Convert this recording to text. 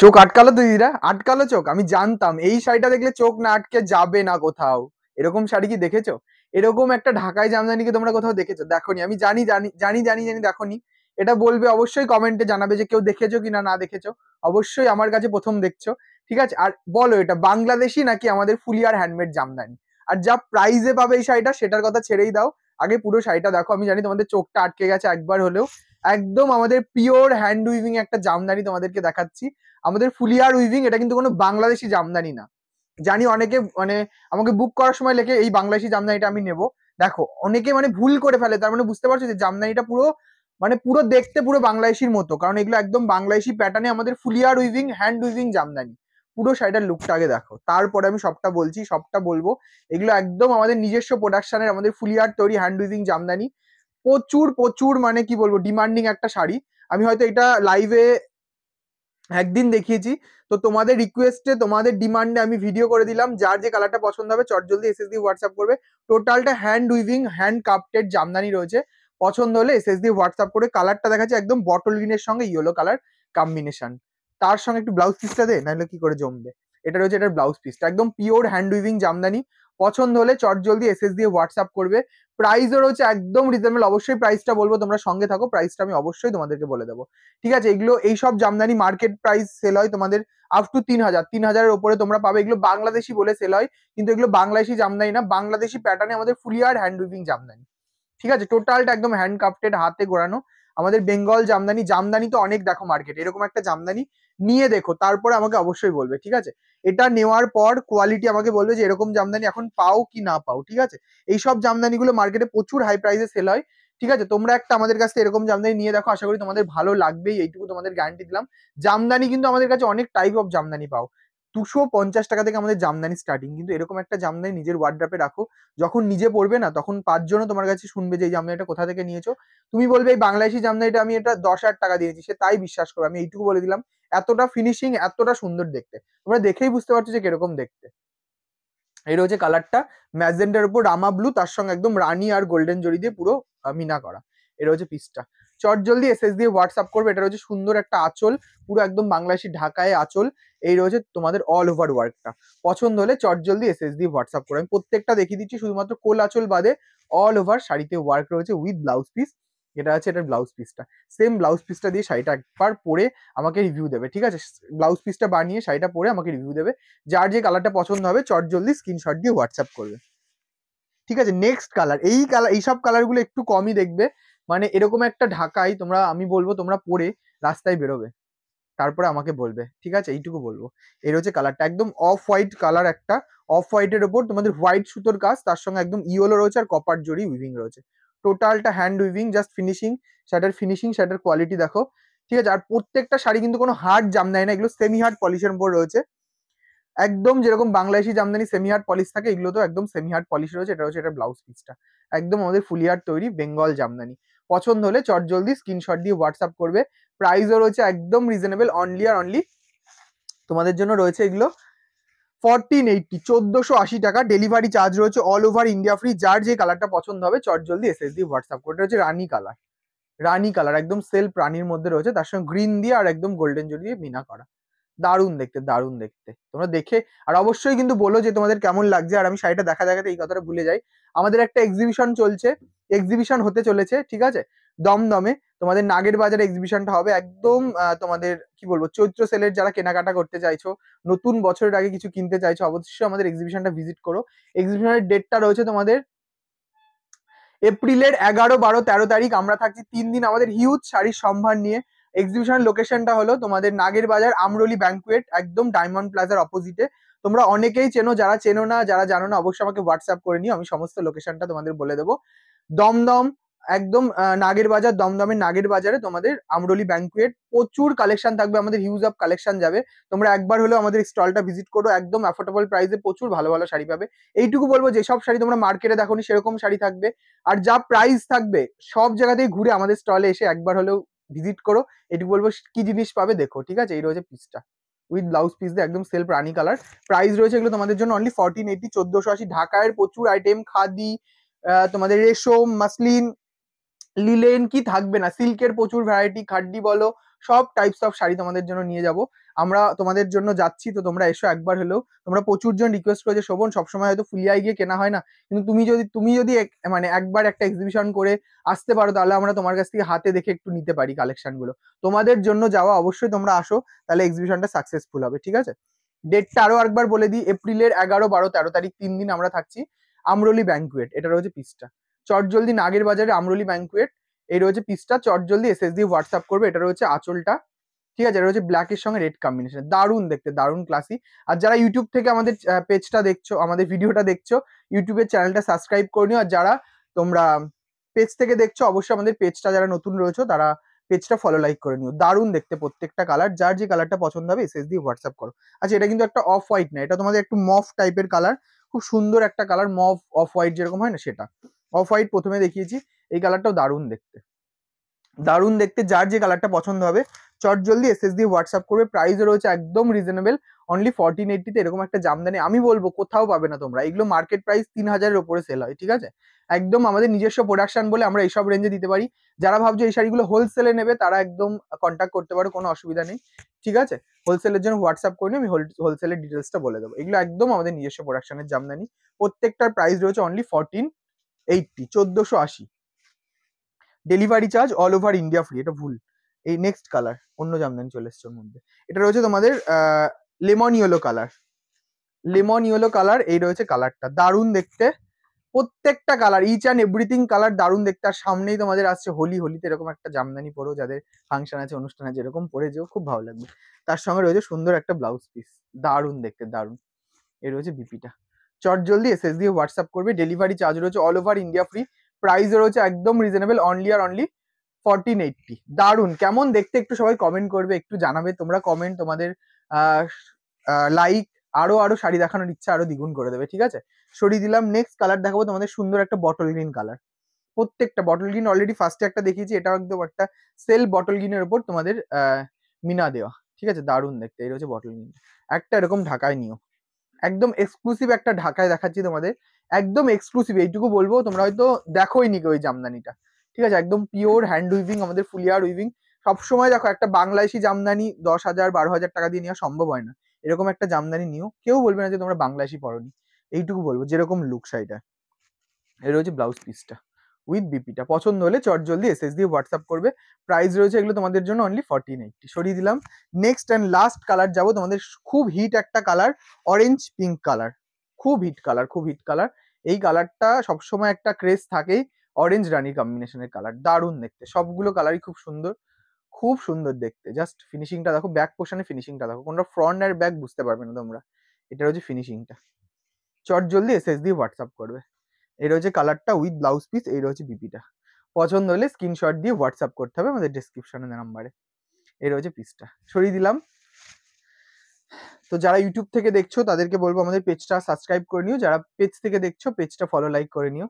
চোখ আটকালো তো দিদিরা, আটকালো চোখ। আমি জানতাম এই শাড়িটা দেখলে চোখ না আটকে যাবে না কোথাও। এরকম শাড়ি কি দেখেছো? এরকম একটা ঢাকাই জামদানি কি তোমরা কোথাও দেখেছো? দেখোনি। আমি জানি জানি জানি জানি জানি দেখোনি। এটা বলবে অবশ্যই, কমেন্টে জানাবে যে কেউ দেখেছো কিনা না দেখেছো। অবশ্যই আমার কাছে প্রথম দেখছো। ঠিক আছে, আর বলো এটা বাংলাদেশি নাকি আমাদের ফুলিয়ার হ্যান্ডমেড জামদানি। আর যা প্রাইজে পাবে এই শাড়িটা সেটার কথা ছেড়েই দাও, আগে পুরো শাড়িটা দেখো। আমি জানি তোমাদের চোখটা আটকে গেছে একবার হলেও। একদম আমাদের পিওর হ্যান্ড উইভিং একটা জামদানি তোমাদেরকে দেখাচ্ছি। আমাদের ফুলিয়ার উইভিং, এটা কিন্তু কোনো বাংলাদেশি জামদানি না। জানি অনেকে মানে আমাকে বুক করার সময় লেখে এই বাংলাদেশি জামদানিটা আমি নেব। দেখো অনেকে মানে ভুল করে ফেলে, তার মানে বুঝতে পারছো যে জামদানিটা পুরো মানে পুরো দেখতে পুরো বাংলাদেশির মতো, কারণ এগুলো একদম বাংলাদেশি প্যাটার্নে আমাদের ফুলিয়ার উইভিং হ্যান্ড উইভিং জামদানি। পুরো শাড়িটার লুকটা আগে দেখো, তারপরে আমি সবটা বলছি, সবটা বলবো। এগুলো একদম আমাদের নিজস্ব প্রোডাকশনের আমাদের ফুলিয়ার তৈরি হ্যান্ড উইভিং জামদানি। প্রচুর প্রচুর মানে কি বলবো ডিমান্ডিং একটা শাড়ি। আমি হয়তো এটা লাইভে একদিন দেখিয়েছি, তো তোমাদের রিকোয়েস্টে তোমাদের ডিমান্ডে আমি ভিডিও করে দিলাম। যার যে কালারটা পছন্দ হবে চটজলদি এসএস দিয়ে হোয়াটসঅ্যাপ করবে। টোটালটা হ্যান্ড উইভিং হ্যান্ড কাপ্টেড জামদানি রয়েছে। পছন্দ হলে এসএস দিয়ে হোয়াটসঅ্যাপ করে। কালারটা দেখাচ্ছে একদম বটল গ্রিনের সঙ্গে ইয়েলো কালার কম্বিনেশন। তার সঙ্গে একটু ব্লাউজ পিসটা দে, নাহলে কি করে জমবে। এটা রয়েছে এটার ব্লাউজ পিসটা, একদম পিওর হ্যান্ড উইভিং জামদানি। পছন্দ হলে চটজলদি এসএস দিয়ে হোয়াটসঅ্যাপ করবে। প্রাইসও রয়েছে একদম রিজনেবল। অবশ্যই প্রাইসটা বলবো, তোমরা সঙ্গে থাকো, প্রাইসটা আমি অবশ্যই তোমাদেরকে বলে দেবো। ঠিক আছে, এগুলো এইসব জামদানি মার্কেট প্রাইস সেল হয় তোমাদের আপ টু 3,000, 3,000-এর উপরে তোমরা পাবে। এগুলো বাংলাদেশি বলে সেল হয়, কিন্তু এগুলো বাংলাদেশি জামদানি না, বাংলাদেশি প্যাটার্নে আমাদের ফুলিয়ার হ্যান্ড উইভিং জামদানি। ঠিক আছে, টোটালটা একদম হ্যান্ড কাফটেড, হাতে ঘোরানো আমাদের বেঙ্গল জামদানি। জামদানি তো অনেক দেখো মার্কেট, এরকম একটা জামদানি নিয়ে দেখো, তারপরে আমাকে অবশ্যই বলবে। ঠিক আছে, এটা নেওয়ার পর কোয়ালিটি আমাকে বলবে যে এরকম জামদানি এখন পাও কি না পাও। ঠিক আছে, এইসব জামদানিগুলো মার্কেটে প্রচুর হাই প্রাইসে সেল হয়। ঠিক আছে, তোমরা একটা আমাদের কাছে এরকম জামদানি নিয়ে দেখো, আশা করি তোমাদের ভালো লাগবেই, এইটুকু তোমাদের গ্যারান্টি দিলাম। জামদানি কিন্তু আমাদের কাছে অনেক টাইপ অফ জামদানি পাও। 250 টাকা থেকে আমাদের জামদানি স্টার্টিং, কিন্তু এরকম একটা জামদানি নিজের ওয়ার্ড্রপে রাখো। যখন নিজে পড়বে না, তখন 5 জনও তোমার কাছে শুনবে যে এই জামদানিটা কোথা থেকে নিয়েছো। তুমি বলবে এই বাংলাদেশি জামদানিটা আমি এটা 10,000 টাকা দিয়েছি, সে তাই বিশ্বাস করবে। আমি এইটুকু বলে দিলাম, এতটা ফিনিশিং, এতটা সুন্দর দেখতে। তোমরা দেখেই বুঝতে পারছো যে কিরকম দেখতে। এই রয়েছে কালারটা, ম্যাজেন্টার উপর রামা ব্লু, তার সঙ্গে একদম রানী আর গোল্ডেন জরি দিয়ে পুরো মিনা করা। এটা হচ্ছে পিসটা। চটজলদি এসএস দিয়ে হোয়াটসঅ্যাপ করবে। এটা রয়েছে সুন্দর একটা আঁচল, পুরো একদম বাংলাদেশি ঢাকায় আঁচল। এই রয়েছে তোমাদের অল ওভার ওয়ার্কটা। পছন্দ হলে চটজলদি এসএস দিয়ে হোয়াটসঅ্যাপ করবে। আমি প্রত্যেকটা দেখিয়ে দিচ্ছি, শুধুমাত্র কোল আঁচল বাদে অল ওভার শাড়িতে ওয়ার্ক রয়েছে উইথ ব্লাউজ পিস। এটা আছে এটার ব্লাউজ পিসটা। সেম ব্লাউজ পিসটা দিয়ে শাড়িটা একবার পরে আমাকে রিভিউ দেবে। ঠিক আছে, ব্লাউজ পিসটা বানিয়ে শাড়িটা পরে আমাকে রিভিউ দেবে। যার যে কালারটা পছন্দ হবে চটজলদি স্ক্রিনশট দিয়ে হোয়াটসঅ্যাপ করবে। ঠিক আছে, নেক্সট কালার। এই কালার, এইসব কালারগুলো একটু কমই দেখবে। মানে এরকম একটা ঢাকাই তোমরা, আমি বলবো তোমরা পরে রাস্তায় বেরোবে, তারপরে আমাকে বলবে। ঠিক আছে, এইটুকু বলবো। এর হচ্ছে কালারটা একদম অফ হোয়াইট কালার, একটা অফ হোয়াইটের ওপর তোমাদের হোয়াইট সুতোর কাজ, তার সঙ্গে একদম ইয়েলো রয়েছে আর কপার জরি উইভিং রয়েছে। টোটালটা হ্যান্ড উইভিং, জাস্ট ফিনিশিং। শার্টের ফিনিশিং, শার্টের কোয়ালিটি দেখো। ঠিক আছে, আর প্রত্যেকটা শাড়ি কিন্তু কোনো হার্ড জামদানি না, এগুলো সেমি হার্ড পলিশের উপর রয়েছে। একদম যেরকম Bangladeshi Jamdani semi hard polish থাকে, এগুলো তো একদম সেমি হার্ড পলিশ রয়েছে। এটা হচ্ছে এটা ব্লাউজ পিসটা, একদম আমাদের ফুলিয়ার তৈরি বেঙ্গল জামদানি। পছন্দ হলে চটজলদি স্ক্রিনশট দিয়ে হোয়াটসঅ্যাপ করবে। প্রাইসও রয়েছে একদম রিজনেবল, অনলি আর অনলি তোমাদের জন্য রয়েছে এগুলো 1480, 1480 টাকা। ডেলিভারি চার্জ রয়েছে অল ওভার ইন্ডিয়া ফ্রি। যার যে কালারটা পছন্দ হবে চটজলদি এসএস দিয়ে হোয়াটসঅ্যাপ করে। এটা হচ্ছে রানী কালার, রানী কালার একদম সেলফ রানীর মধ্যে রয়েছে, তার সঙ্গে গ্রিন দিয়ে আর একদম গোল্ডেন জরি দিয়ে মিনা করা। দারুণ দেখতে, দারুণ দেখতে। তোমরা দেখে আর অবশ্যই কিন্তু বলো যে তোমাদের কেমন লাগছে। আর আমি শাড়িটা দেখা দেখাতে এই কথাটা ভুলে যাই, আমাদের একটা এক্সিবিশন চলছে, এক্সিবিশন হতে চলেছে। ঠিক আছে, দমদমে তোমাদের নাগের বাজার এক্সিবিশনটা হবে একদম। তোমাদের কি বলবো, চৈত্র সেলের যারা কেনাকাটা করতে চাইছো, নতুন বছরের আগে কিছু কিনতে চাইছো, অবশ্যই আমাদের এক্সিবিশনটা ভিজিট করো। এক্সিবিশনের ডেটটা রয়েছে তোমাদের এপ্রিলের 11, 12, 13 তারিখ। আমরা থাকছি 3 দিন আমাদের হিউজ শাড়ির সম্ভার নিয়ে। এক্সিবিশনের লোকেশনটা হলো তোমাদের নাগের বাজার আমরলি ব্যাংকুয়েট, একদম ডায়মন্ড প্লাজার অপোজিটে। তোমরা অনেকেই চেনো, যারা চেনো না, যারা জানো না, অবশ্যই আমাকে হোয়াটসঅ্যাপ করে নিও, আমি সমস্ত লোকেশনটা তোমাদের বলে দেবো। দমদম, একদম নাগের বাজার, দমদমের নাগের বাজারে তোমাদের আমরলি ব্যাংকুয়েট। প্রচুর কালেকশন থাকবে, আমাদের হিউজ অফ কালেকশন যাবে। তোমরা একবার হলেও আমাদের স্টলটা ভিজিট করো, একদম অ্যাফোর্ডেবল প্রাইসে প্রচুর ভালো ভালো শাড়ি পাবে। এইটুকু বলবো, যেসব শাড়ি তোমরা মার্কেটে দেখোনি সেরকম শাড়ি থাকবে। আর যা প্রাইস থাকবে সব জায়গাতেই ঘুরে আমাদের স্টলে এসে একবার হলেও ভিজিট করো। এটুকু বলবো, কি জিনিস পাবে দেখো। ঠিক আছে, এই রয়েছে পিসটা উইথ ব্লাউজ পিস দিয়ে, একদম সেলফ রানী কালার। প্রাইস রয়েছে এগুলো তোমাদের জন্য অনলি 1480, 1480। ঢাকায়ের প্রচুর আইটেম, খাদি, তোমাদের রেশম, মাসলিন, লিলেন, কি থাকবে না, সিল্কের প্রচুর ভ্যারাইটি, খাড্ডি বলো, সব টাইপস অফ শাড়ি তোমাদের জন্য নিয়ে যাব। আমরা তোমাদের জন্য যাচ্ছি, তো তোমরা এসো একবার হলেও। তোমরা প্রচুর জন রিকোয়েস্ট করেছো শোভন সবসময় হয়তো ফুলিয়ায় গিয়ে কেনা হয় না, কিন্তু তুমি যদি মানে একবার একটা এক্সিবিশন করে আসতে পারো, তাহলে আমরা তোমার কাছ থেকে হাতে দেখে একটু নিতে পারি কালেকশন গুলো। তোমাদের জন্য যাওয়া, অবশ্যই তোমরা আসো, তাহলে এক্সিবিশনটা সাকসেসফুল হবে, ঠিক আছে? ডেটটা আরো একবার বলে দিই, এপ্রিলের 11, 12, 13 তারিখ 3 দিন আমরা থাকছি আমরলি ব্যাংকুয়েট। এটা রয়েছে পিসটা, চটজলদি নাগের বাজারে আমরলি ব্যাংকুয়েট। এই রয়েছে পিসটা, চটজলদি এসএস দিয়ে হোয়াটসঅ্যাপ করবে। এটা রয়েছে আঁচলটা, ঠিক আছে? এটা রয়েছে ব্ল্যাকের সঙ্গে রেড কম্বিনেশন, দারুণ দেখতে, দারুণ ক্লাসি। আর যারা ইউটিউব থেকে আমাদের পেজটা দেখছো, আমাদের ভিডিওটা দেখছো, ইউটিউবের চ্যানেলটা সাবস্ক্রাইব করে নিও। আর যারা তোমরা পেজ থেকে দেখছো, অবশ্যই আমাদের পেজটা যারা নতুন রয়েছে তারা পেজটা ফলো লাইক করে নিও। দারুণ দেখতে প্রত্যেকটা কালার, যার যে কালারটা পছন্দ হবে এসএস দিয়ে হোয়াটসঅ্যাপ করো। আচ্ছা, এটা কিন্তু একটা অফ হোয়াইট না, এটা তোমাদের একটু মফ টাইপের কালার, খুব সুন্দর একটা কালার, মফ অফ হোয়াইট যেরকম হয় না সেটা। অফ হোয়াইট প্রথমে দেখিয়েছি, এই কালারটাও দারুণ দেখতে, দারুণ দেখতে। যার যে কালারটা পছন্দ হবে চটজলদি এসএস দিয়ে হোয়াটসঅ্যাপ করবে। প্রাইসও রয়েছে একদম রিজনেবল, অনলি 1480 তে এরকম একটা জামদানি আমি বলবো কোথাও পাবে না তোমরা। এগুলো মার্কেট প্রাইস 3000-এর উপরে সেল হয়, ঠিক আছে? একদম আমাদের নিজস্ব প্রোডাকশন বলে আমরা এইসব রেঞ্জে দিতে পারি। যারা ভাবছো এই শাড়িগুলো হোলসেলে নেবে, তারা একদম কন্ট্যাক্ট করতে পারো, কোনো অসুবিধা নেই, ঠিক আছে? হোলসেলের জন্য হোয়াটসঅ্যাপ করে নিও, আমি হোলসেলের ডিটেলসটা বলে দেবো। এগুলো একদম আমাদের নিজস্ব প্রোডাকশনের জামদানি, প্রত্যেকটার প্রাইস রয়েছে only 1480, 1480। Delivery charge all over India free, এটা ভুল। এই নেক্সট কালার, অন্য জামদানি চলে এসছে ওর মধ্যে। এটা রয়েছে তোমাদের lemon yellow colour, lemon yellow colour. এই রয়েছে কালারটা, দারুণ দেখতে, প্রত্যেকটা colour, each and everything colour দারুণ দেখতে। আর সামনেই তোমাদের আসছে হোলি, হোলিতে এরকম একটা জামদানি পরো, যাদের ফাংশন আছে, অনুষ্ঠান আছে, এরকম পরে যেও, খুব ভালো লাগবে। তার সঙ্গে রয়েছে সুন্দর একটা ব্লাউজ পিস, দারুণ দেখতে, দারুণ। এই রয়েছে বিপিটা, চটজলদি এসএস দিয়ে হোয়াটসঅ্যাপ করবে। ডেলিভারি চার্জ রয়েছে all over India free, price রয়েছে একদম রিজনেবল, অনলি আর অনলি 1480। দারুণ, কেমন দেখতে একটু সবাই কমেন্ট করবে, একটু জানাবে তোমরা কমেন্ট, তোমাদের লাইক আরো আরো শাড়ি দেখানোর ইচ্ছা আরো দ্বিগুণ করে দেবে, ঠিক আছে? সরিয়ে দিলাম। নেক্সট কালার দেখাবো তোমাদের, সুন্দর একটা বটল গ্রিন কালার। প্রত্যেকটা বটল গ্রিন অলরেডি ফার্স্টে একটা দেখিয়েছি, এটাও একদম একটা সেল বটল গ্রিনের উপর তোমাদের মিনা দেওয়া, ঠিক আছে? দারুণ দেখতে। এই রয়েছে বটল গ্রিন, একটা এরকম ঢাকায় নিও, একদম এক্সক্লুসিভ একটা ঢাকায় দেখাচ্ছি তোমাদের, একদম এক্সক্লুসিভ। এইটুকু বলবো, তোমরা হয়তো দেখোইনি ওই জামদানিটা, ঠিক আছে? একদম পিওর হ্যান্ড উইভিং, আমাদের ফুলিয়ার উইভিং। সবসময় দেখো একটা বাংলাদেশি জামদানি 10,000 12,000 টাকা দিয়ে নেওয়া সম্ভব হয় না, এরকম একটা জামদানি নিও, কেউ বলবে না যে তোমরা বাংলাদেশি পরোনি। এইটুকু বলবো, যেরকম লুক শাড়িটা। এর রয়েছে ব্লাউজ পিসটা উইথ বিপিটা, পছন্দ হলে চটজলদি এসএস দিয়ে হোয়াটসঅ্যাপ করবে। প্রাইস রয়েছে এগুলো তোমাদের জন্য অনলি 1480। সরিয়ে দিলাম। নেক্সট অ্যান্ড লাস্ট কালার যাবো তোমাদের, খুব হিট একটা কালার, অরেঞ্জ পিঙ্ক কালার, খুব হিট কালার, খুব হিট কালার। এই কালারটা সবসময় একটা ক্রেজ থাকেই, অরেঞ্জ রানী কম্বিনেশনের কালার, দারুণ দেখতে। সবগুলো কালারই খুব সুন্দর, খুব সুন্দর দেখতে। জাস্ট ফিনিশিংটা দেখো, ব্যাক পোর্শনে ফিনিশিংটা দেখো, কোনটা ফ্রন্ট আর ব্যাক বুঝতে পারবে না তোমরা। এটা হচ্ছে ফিনিশিংটা, চটজলদি এসএস দিয়ে হোয়াটসঅ্যাপ করবে। এই রয়েছে কালারটা উইথ ব্লাউজ পিস, এই রয়েছে বিপিটা। পছন্দ হলে স্ক্রিনশট দিয়ে হোয়াটসঅ্যাপ করতে হবে আমাদের ডেসক্রিপশনে নাম্বারে। এই রয়েছে পিসটা, সরিয়ে দিলাম। তো যারা ইউটিউব থেকে দেখছো তাদেরকে বলবো আমাদের পেজটা সাবস্ক্রাইব করে নিও, যারা পেজ থেকে দেখছো পেজটা ফলো লাইক করে নিও।